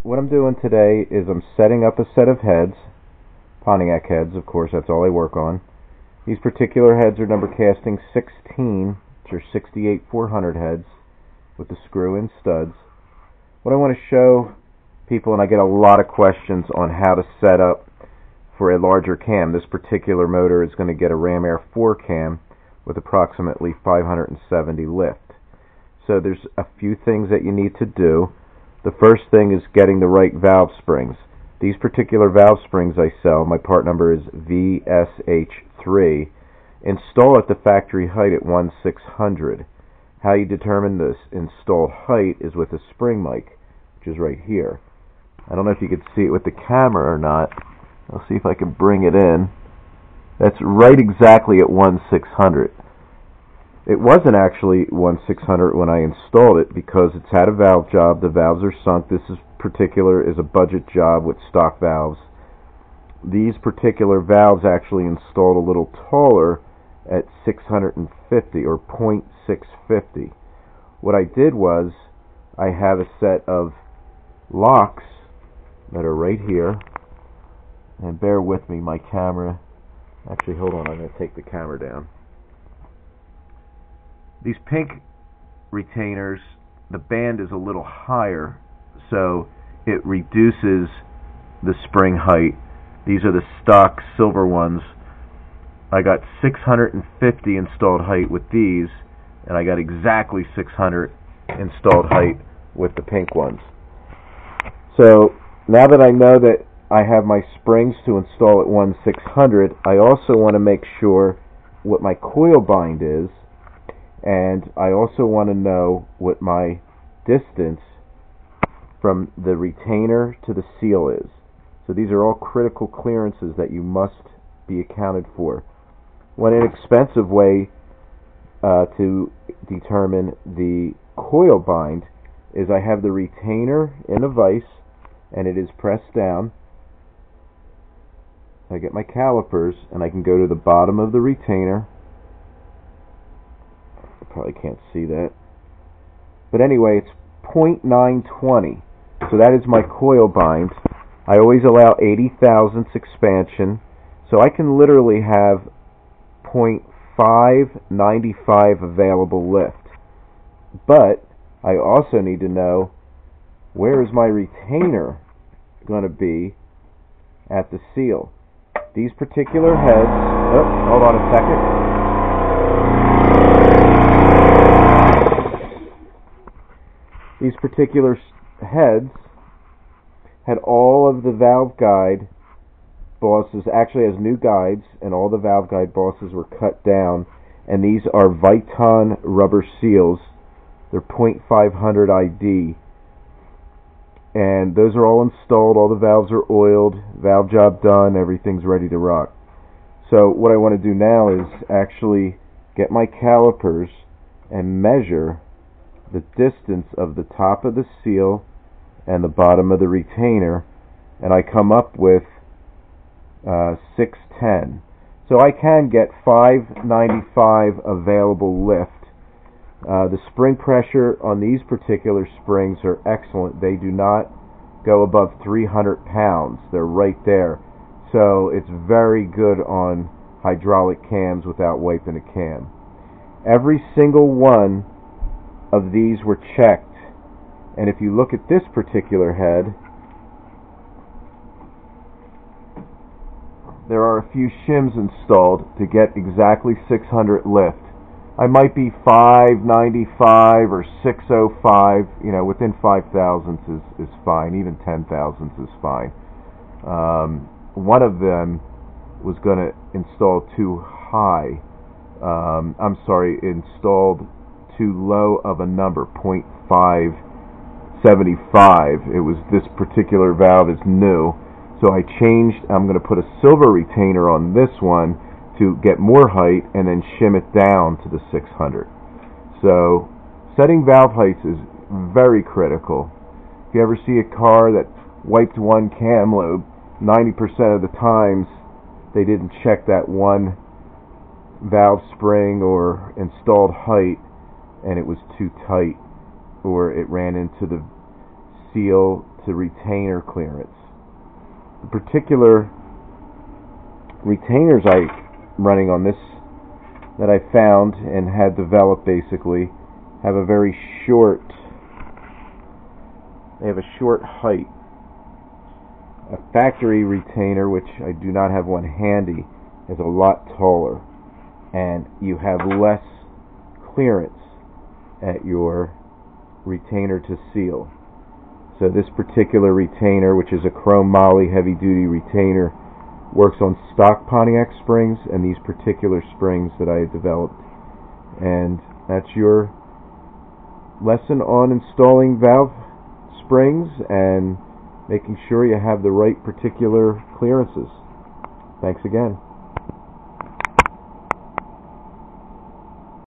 what I'm doing today is I'm setting up a set of heads, Pontiac heads, of course, that's all I work on. These particular heads are number casting 16, which are 68 400 heads with the screw-in studs. What I want to show people, and I get a lot of questions on how to set up for a larger cam. This particular motor is going to get a Ram Air 4 cam with approximately 570 lift. So there's a few things that you need to do. The first thing is getting the right valve springs. These particular valve springs I sell, my part number is VSH3, install at the factory height at 1/600. How you determine this installed height is with a spring mic, which is right here. I don't know if you can see it with the camera or not. I'll see if I can bring it in. That's right exactly at 1/600. It wasn't actually 1/600 when I installed it because it's had a valve job. The valves are sunk. This is a budget job with stock valves. These particular valves actually installed a little taller at 650 or 0.650. What I did was I have a set of locks that are right here. And bear with me, my camera. Actually, hold on, I'm going to take the camera down. These pink retainers, the band is a little higher, so it reduces the spring height. These are the stock silver ones. I got 650 installed height with these, and I got exactly 600 installed height with the pink ones. So now that I know that I have my springs to install at 1/600, I also want to make sure what my coil bind is, and I also want to know what my distance from the retainer to the seal is. So these are all critical clearances that you must be accounted for. One inexpensive way to determine the coil bind is I have the retainer in a vise and it is pressed down. I get my calipers and I can go to the bottom of the retainer. I probably can't see that. But anyway, it's 0.920. So that is my coil bind. I always allow 80 thousandths expansion. So I can literally have 0.595 available lift. But I also need to know where is my retainer going to be at the seal. These particular heads, hold on a second. These particular heads had all of the valve guide bosses, actually as new guides, and all the valve guide bosses were cut down, and these are Viton rubber seals. They're 0.500 ID, and those are all installed. All the valves are oiled, valve job done, everything's ready to rock. So what I want to do now is actually get my calipers and measure the distance of the top of the seal and the bottom of the retainer, and I come up with 610. So I can get 595 available lift. The spring pressure on these particular springs are excellent. They do not go above 300 pounds. They're right there. So it's very good on hydraulic cams without wiping a cam. Every single one of these were checked. And if you look at this particular head, there are a few shims installed to get exactly 600 lift. I might be 595 or 605, within 5 thousandths is fine, even 10 thousandths is fine. One of them was going to install too high, installed too low of a number, 0.575. It was this particular valve is new, so I changed. I'm going to put a silver retainer on this one to get more height and then shim it down to the 600. So setting valve heights is very critical. If you ever see a car that wiped one cam lobe, 90% of the times they didn't check that one valve spring or installed height, and it was too tight, or it ran into the seal to retainer clearance. The particular retainers I'm running on this that I found and had developed basically have a very short, they have a short height. A factory retainer, which I do not have one handy, is a lot taller, and you have less clearance at your retainer to seal. So this particular retainer, which is a chrome moly heavy duty retainer, works on stock Pontiac springs and these particular springs that I developed. And that's your lesson on installing valve springs and making sure you have the right particular clearances. Thanks again.